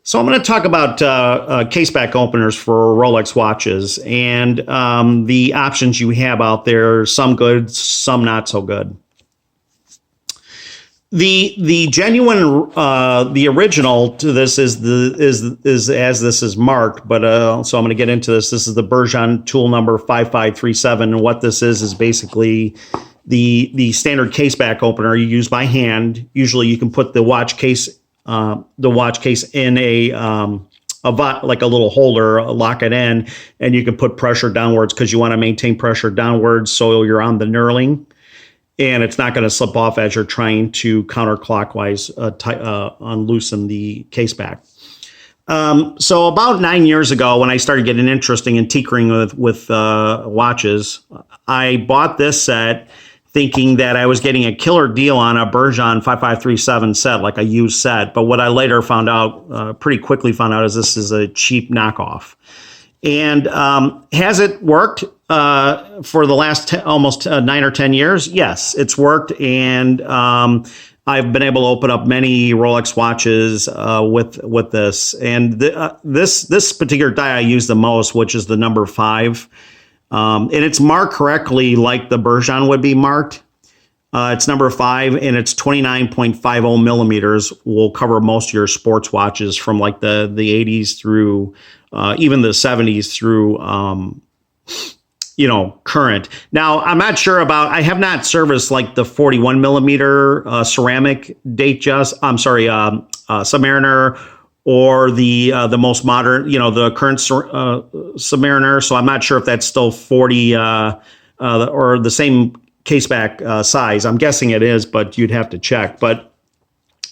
So I'm going to talk about case back openers for Rolex watches and the options you have out there. Some good, some not so good. The genuine the original to this is as this is marked, but so I'm going to get into this. This is the Bergeon tool number 5537, and what this is basically the standard case back opener you use by hand. Usually, you can put the watch case in a like a little holder, lock it in, and you can put pressure downwards because you want to maintain pressure downwards so you're on the knurling, and it's not going to slip off as you're trying to counterclockwise unloosen the case back. So about 9 years ago, when I started getting interested in tinkering with watches, I bought this set thinking that I was getting a killer deal on a Bergeon 5537 set, like a used set. But what I later found out, pretty quickly found out, is this is a cheap knockoff. And has it worked for the last almost 9 or 10 years? Yes, it's worked. And I've been able to open up many Rolex watches with this. And this particular die I use the most, which is the number 5. And it's marked correctly like the Bergeon would be marked. It's number 5, and it's 29.50 millimeters. Will cover most of your sports watches from like the 80s through even the 70s through current. Now, I'm not sure about. I have not serviced like the 41 millimeter ceramic Submariner, or the most modern, the current Submariner. So I'm not sure if that's still 40 or the same caseback size. I'm guessing it is, but you'd have to check. But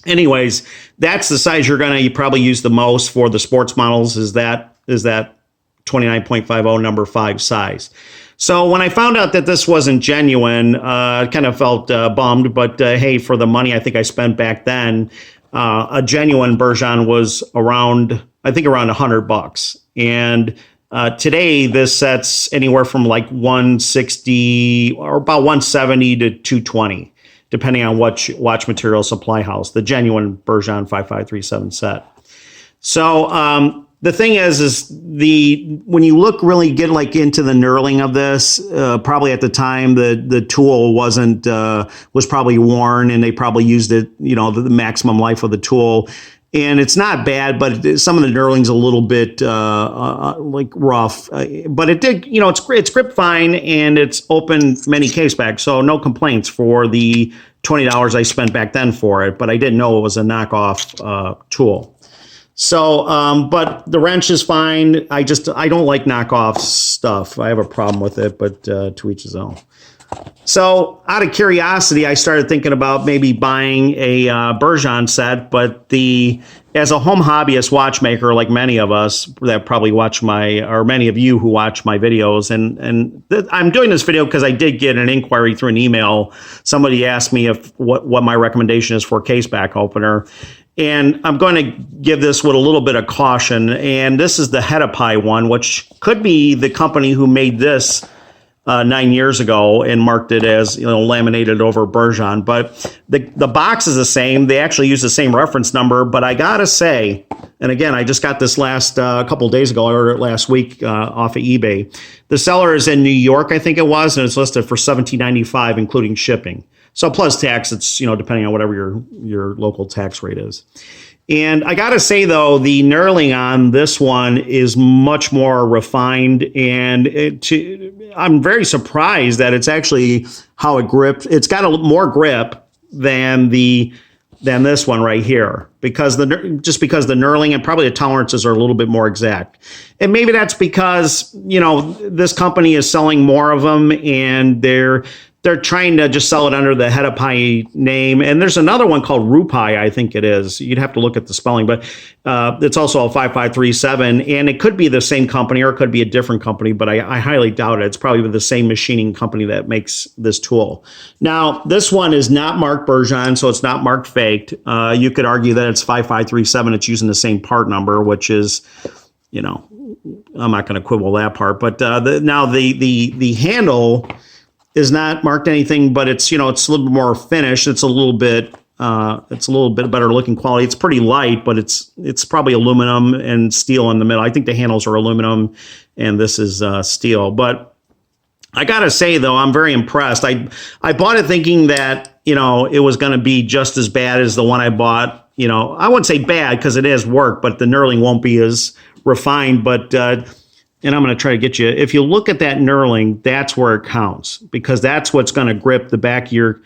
anyways, that's the size you're going to probably use the most for the sports models. Is that 29.50 number 5 size. So when I found out that this wasn't genuine, I kind of felt bummed. But hey, for the money I think I spent back then, a genuine Bergeon was around $100, and today this set's anywhere from like 160 or about 170 to 220, depending on what watch material supply house. The genuine Bergeon 5537 set. So the thing is when you get like into the knurling of this, probably at the time the tool was probably worn, and they probably used it, the maximum life of the tool. And it's not bad, but some of the knurling's a little bit like rough. But it did, it's gripped fine, and it's opened many casebacks, so no complaints for the $20 I spent back then for it. But I didn't know it was a knockoff tool. So, but the wrench is fine. I don't like knockoff stuff. I have a problem with it, but to each his own. So out of curiosity, I started thinking about maybe buying a Bergeon set, but as a home hobbyist watchmaker, like many of us that probably or many of you who watch my videos, and I'm doing this video because I did get an inquiry through an email. Somebody asked me what my recommendation is for a case back opener. And I'm going to give this with a little bit of caution. And this is the Hetapai one, which could be the company who made this 9 years ago and marked it as laminated over Bergeon. But the box is the same. They actually use the same reference number. But I gotta say, and again, I just got this last couple days ago. I ordered it last week off of eBay. The seller is in New York, I think it was, and it's listed for $17.95, including shipping. So plus tax, it's, depending on whatever your local tax rate is. And I got to say, though, the knurling on this one is much more refined. And I'm very surprised that it's actually how it gripped. It's got a more grip than this one right here, because the knurling and probably the tolerances are a little bit more exact. And maybe that's because, this company is selling more of them, and they're trying to just sell it under the Hetapai name. And there's another one called Rupai, I think it is. You'd have to look at the spelling, but it's also a 5537. And it could be the same company, or it could be a different company, but I highly doubt it. It's probably the same machining company that makes this tool. Now, this one is not marked Bergeon, so it's not marked faked. You could argue that it's 5537. It's using the same part number, which is, I'm not going to quibble that part. But the handle is not marked anything, but it's, it's a little bit more finished. It's a little bit It's a little bit better looking quality. It's pretty light, but it's probably aluminum and steel in the middle. I think the handles are aluminum, and this is steel. But I gotta say though, I'm very impressed. I bought it thinking that it was going to be just as bad as the one I bought. I wouldn't say bad because it is work, but the knurling won't be as refined. But and I'm going to try to get you. If you look at that knurling, that's where it counts, because that's what's going to grip the back of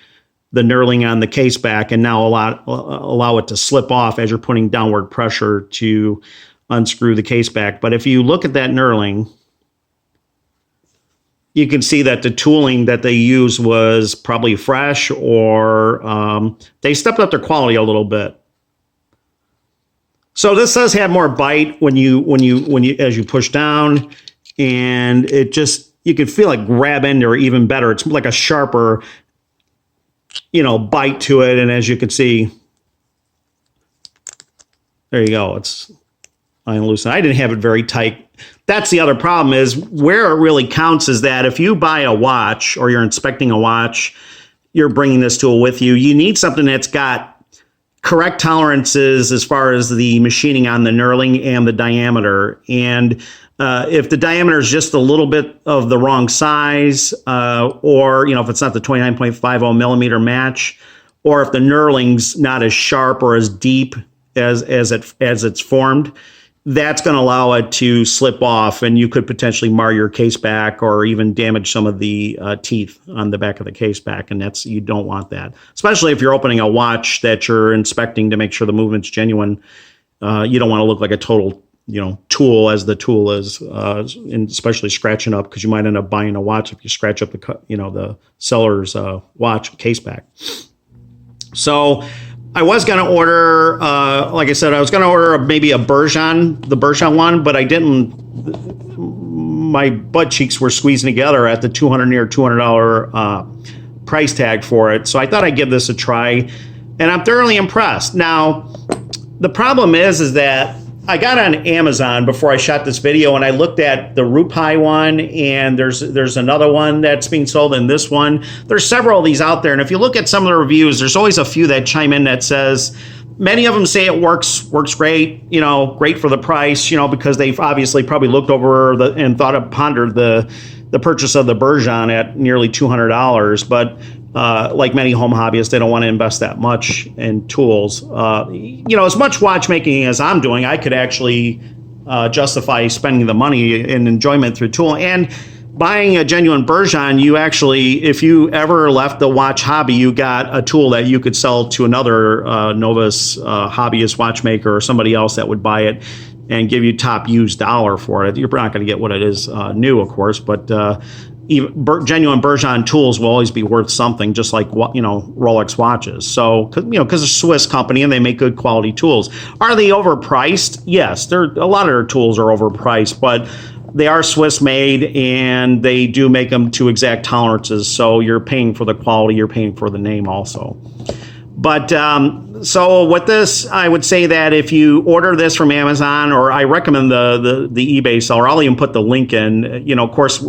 the knurling on the case back, and now allow it to slip off as you're putting downward pressure to unscrew the case back. But if you look at that knurling, you can see that the tooling that they used was probably fresh, or they stepped up their quality a little bit. So this does have more bite when you as you push down, and it just, you can feel it grab into, or even better, it's like a sharper bite to it. And as you can see, there you go. It's iron loosened. I didn't have it very tight. That's the other problem, is where it really counts is that if you buy a watch or you're inspecting a watch, you're bringing this tool with you. You need something that's got correct tolerances as far as the machining on the knurling and the diameter. And if the diameter is just a little bit of the wrong size, or if it's not the 29.50 millimeter match, or if the knurling's not as sharp or as deep as it's formed, that's going to allow it to slip off, and you could potentially mar your case back or even damage some of the teeth on the back of the case back. And you don't want that, especially if you're opening a watch that you're inspecting to make sure the movement's genuine. You don't want to look like a total, tool, as the tool is, and especially scratching up, because you might end up buying a watch if you scratch up the seller's watch case back. So I was going to order, like I said, I was going to order maybe the Bergeon one, but I didn't. My butt cheeks were squeezing together at the $200 price tag for it. So I thought I'd give this a try, and I'm thoroughly impressed. Now, the problem is that I got on Amazon before I shot this video, and I looked at the Rupai one, and there's another one that's being sold, and this one. There's several of these out there, and if you look at some of the reviews, there's always a few that chime in that says, many of them say it works great, great for the price, because they've obviously probably looked over and pondered the purchase of the Bergeon at nearly $200, but like many home hobbyists, they don't want to invest that much in tools. As much watchmaking as I'm doing, I could actually justify spending the money in enjoyment through tool. And buying a genuine Bergeon, you actually, if you ever left the watch hobby, you got a tool that you could sell to another novice hobbyist watchmaker or somebody else that would buy it and give you top used dollar for it. You're not going to get what it is new, of course, but even genuine Bergeon tools will always be worth something, just like Rolex watches. So, because it's a Swiss company and they make good quality tools. Are they overpriced? Yes, a lot of their tools are overpriced, but they are Swiss made and they do make them to exact tolerances. So you're paying for the quality, you're paying for the name also. But so with this, I would say that if you order this from Amazon, or I recommend the eBay seller, I'll even put the link in. Of course,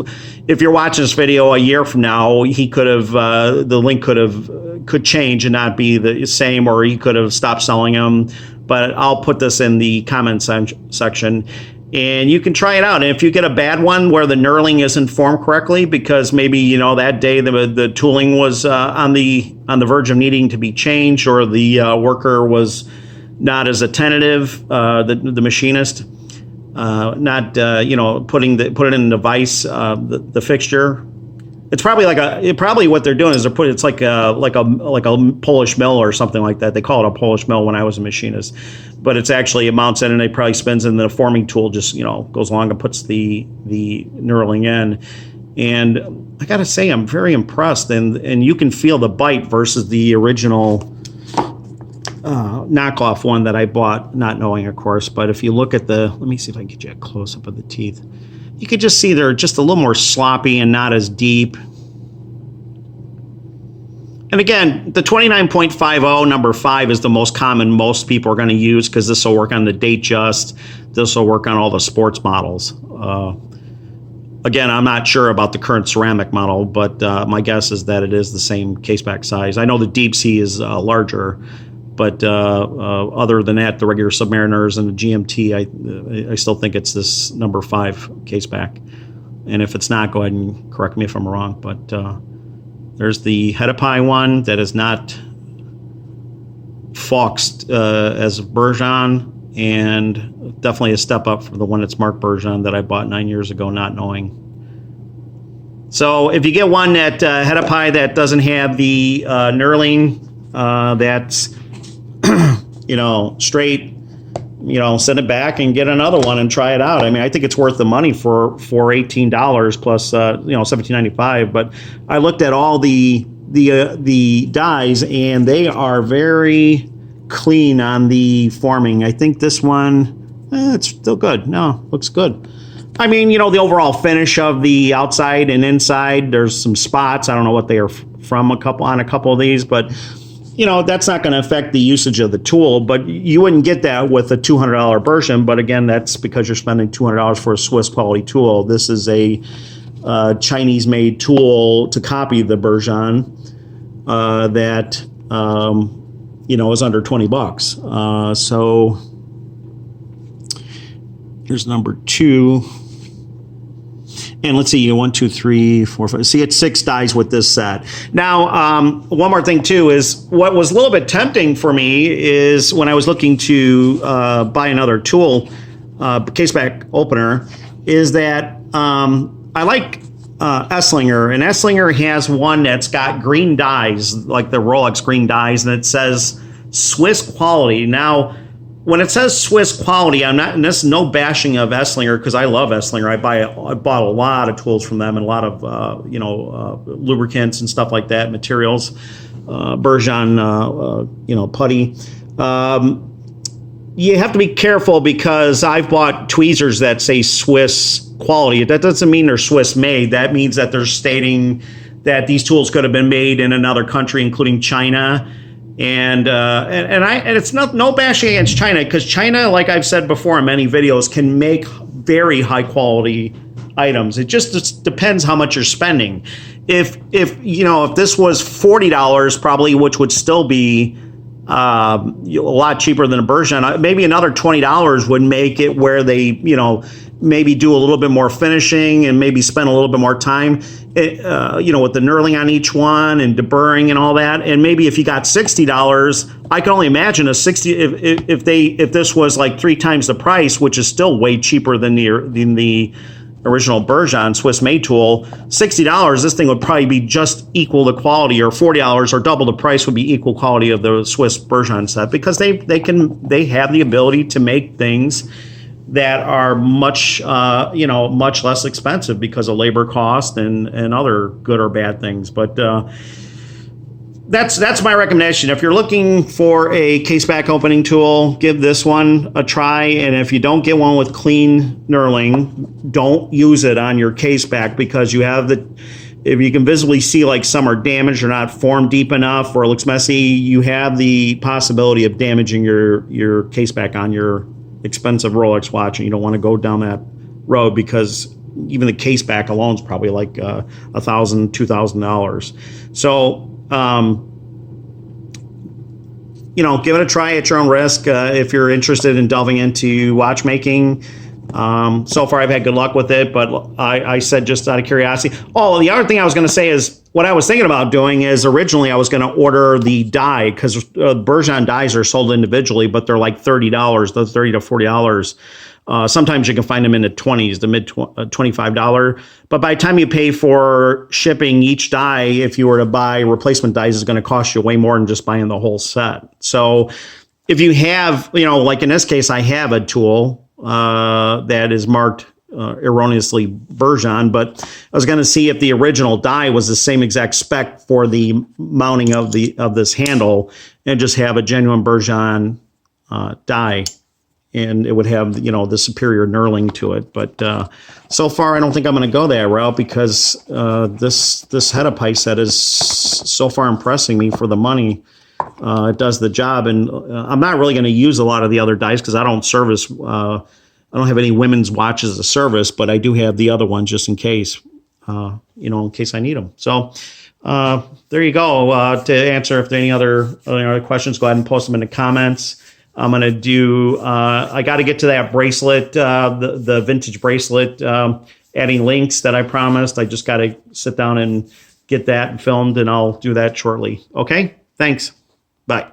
if you're watching this video a year from now, he could have the link could change and not be the same, or he could have stopped selling them. But I'll put this in the comment section. And you can try it out. And if you get a bad one where the knurling isn't formed correctly, because maybe that day the tooling was on the verge of needing to be changed, or the worker was not as attentive, the machinist, not putting it in the vise, the fixture. It's probably what they're doing is it's like a Polish mill or something like that. They call it a Polish mill when I was a machinist, but it's actually, it mounts in and it probably spins, and the forming tool just goes along and puts the knurling in. And I gotta say, I'm very impressed, and you can feel the bite versus the original knockoff one that I bought, not knowing, of course. But if you look at let me see if I can get you a close up of the teeth. You could just see they're just a little more sloppy and not as deep. And again, the 29.50 number 5 is the most common most people are going to use, because this will work on the Datejust. This will work on all the sports models. Again, I'm not sure about the current ceramic model, but my guess is that it is the same caseback size. I know the Deep Sea is larger, but other than that, the regular Submariners and the GMT, I still think it's this number 5 caseback. And if it's not, go ahead and correct me if I'm wrong. But there's the Hetapai one that is not foxed as Bergeon, and definitely a step up from the one that's marked Bergeon that I bought 9 years ago, not knowing. So if you get one that Hetapai that doesn't have the knurling, that's straight, send it back and get another one and try it out. I mean, I think it's worth the money for $18 plus $17.95. But I looked at all the dies, and they are very clean on the forming. I think this one, it's still good. No, looks good. I mean, the overall finish of the outside and inside, there's some spots. I don't know what they are from on a couple of these, but that's not going to affect the usage of the tool. But you wouldn't get that with a $200 Bergeon. But again, that's because you're spending $200 for a Swiss quality tool. This is a Chinese-made tool to copy the Bergeon that is under $20. So here's number 2. And let's see, 1, 2, 3, 4, 5. See, it's 6 dies with this set. Now, one more thing too is what was a little bit tempting for me is when I was looking to buy another tool, caseback opener, is that I like Esslinger, and Esslinger has one that's got green dies, like the Rolex green dies, and it says Swiss quality. Now, when it says Swiss quality, I'm not, and this is no bashing of Esslinger because I love Esslinger. I bought a lot of tools from them and a lot of lubricants and stuff like that, materials, Bergeon, putty. You have to be careful because I've bought tweezers that say Swiss quality. That doesn't mean they're Swiss made. That means that they're stating that these tools could have been made in another country, including China. And it's no bashing against China, because China, like I've said before in many videos, can make very high quality items. It just depends how much you're spending. If this was $40 probably, which would still be a lot cheaper than a Bergeon, maybe another $20 would make it where they maybe do a little bit more finishing and maybe spend a little bit more time, with the knurling on each one and deburring and all that. And maybe if you got $60, I can only imagine if this was like 3 times the price, which is still way cheaper than the original Bergeon Swiss made tool. $60, this thing would probably be just equal the quality, or $40 or double the price would be equal quality of the Swiss Bergeon set, because they have the ability to make things that are much less expensive because of labor cost and other good or bad things. But that's my recommendation. If you're looking for a caseback opening tool, give this one a try. And if you don't get one with clean knurling, don't use it on your caseback, because if you can visibly see like some are damaged or not formed deep enough, or it looks messy, you have the possibility of damaging your caseback on your expensive Rolex watch, and you don't want to go down that road, because even the caseback alone is probably like $1,000, $2,000. So give it a try at your own risk if you're interested in delving into watchmaking. So far I've had good luck with it, but I said just out of curiosity. Oh, the other thing I was going to say is, what I was thinking about doing is originally I was going to order the die, because Bergeon dies are sold individually, but they're like $30, they're $30 to $40. Sometimes you can find them in the 20s, the mid $25. But by the time you pay for shipping each die, if you were to buy replacement dies, is going to cost you way more than just buying the whole set. So if you have, like in this case, I have a tool that is marked erroneously Bergeon, but I was going to see if the original die was the same exact spec for the mounting of this handle, and just have a genuine Bergeon die, and it would have the superior knurling to it. But so far I don't think I'm going to go that route, because this Hetapai set is so far impressing me for the money. It does the job, and I'm not really going to use a lot of the other dies because I don't service I don't have any women's watches as a service, but I do have the other ones just in case, in case I need them. So there you go. To answer if there are any other questions, go ahead and post them in the comments. I'm going to do, I got to get to that bracelet, the vintage bracelet, adding links that I promised. I just got to sit down and get that filmed, and I'll do that shortly. Okay, thanks. Bye.